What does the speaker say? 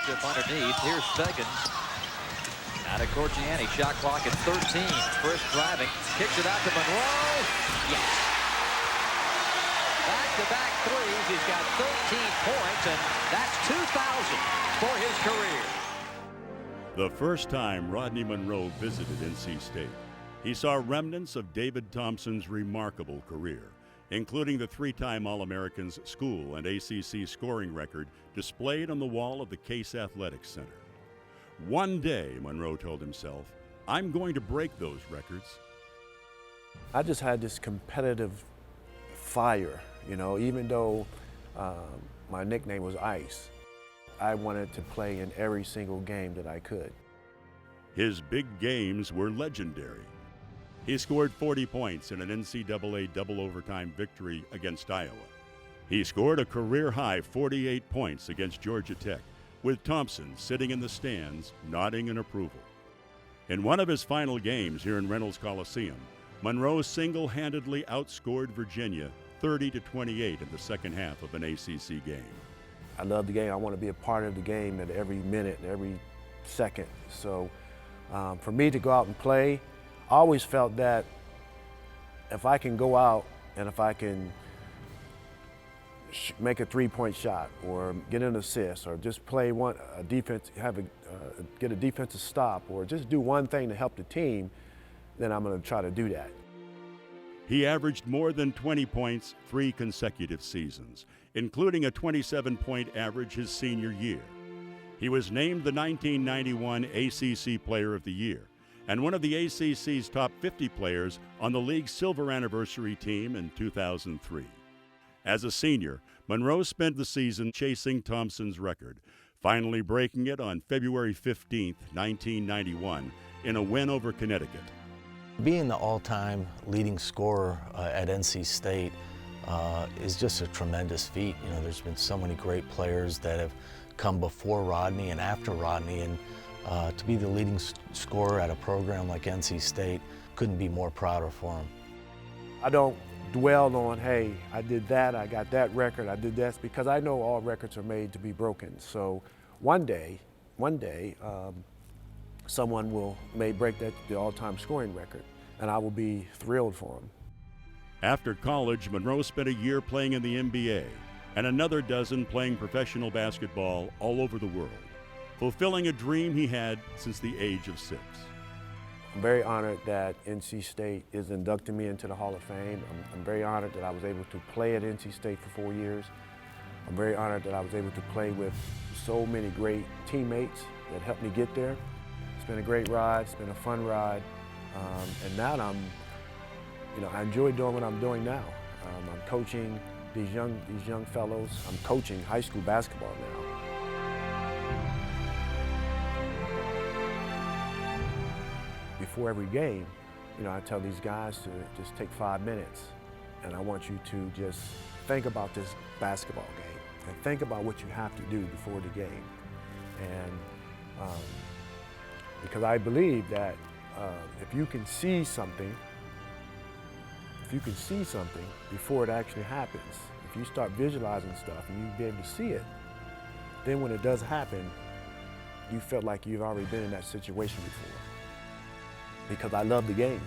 Bishop underneath. Here's Feggins. Out of Corciani. Shot clock at 13. First driving. Kicks it out to Monroe. Yes. Back-to-back threes. He's got 13 points, and that's 2,000 for his career. The first time Rodney Monroe visited NC State, he saw remnants of David Thompson's remarkable career, including the three-time All-American's school and ACC scoring record displayed on the wall of the Case Athletics Center. One day, Monroe told himself, I'm going to break those records. I just had this competitive fire, even though my nickname was Ice. I wanted to play in every single game that I could. His big games were legendary. He scored 40 points in an NCAA double overtime victory against Iowa. He scored a career-high 48 points against Georgia Tech, with Thompson sitting in the stands, nodding in approval. In one of his final games here in Reynolds Coliseum, Monroe single-handedly outscored Virginia 30-28 in the second half of an ACC game. I love the game. I want to be a part of the game at every minute, every second. So for me to go out and play, I always felt that if I can go out and if I can make a three-point shot or get an assist or just play a defense, get a defensive stop or just do one thing to help the team, then I'm going to try to do that. He averaged more than 20 points 3 consecutive seasons, including a 27-point average his senior year. He was named the 1991 ACC Player of the Year and one of the ACC's top 50 players on the league's silver anniversary team in 2003. As a senior, Monroe spent the season chasing Thompson's record, finally breaking it on February 15, 1991, in a win over Connecticut. Being the all-time leading scorer at NC State is just a tremendous feat. There's been so many great players that have come before Rodney and after Rodney, and to be the leading scorer at a program like NC State, couldn't be more prouder for him. I don't dwell on, hey, I did that, I got that record, I did this, because I know all records are made to be broken. So one day, someone may break the all-time scoring record, and I will be thrilled for him. After college, Monroe spent a year playing in the NBA and another dozen playing professional basketball all over the world, fulfilling a dream he had since the age of 6. I'm very honored that NC State is inducting me into the Hall of Fame. I'm very honored that I was able to play at NC State for 4 years. I'm very honored that I was able to play with so many great teammates that helped me get there. It's been a great ride, it's been a fun ride, and now I enjoy doing what I'm doing now. I'm coaching these young fellows. I'm coaching high school basketball now. Before every game, I tell these guys to just take 5 minutes, and I want you to just think about this basketball game and think about what you have to do before the game. And because I believe that if you can see something before it actually happens, if you start visualizing stuff and you be able to see it, then when it does happen, you feel like you've already been in that situation before. Because I love the game.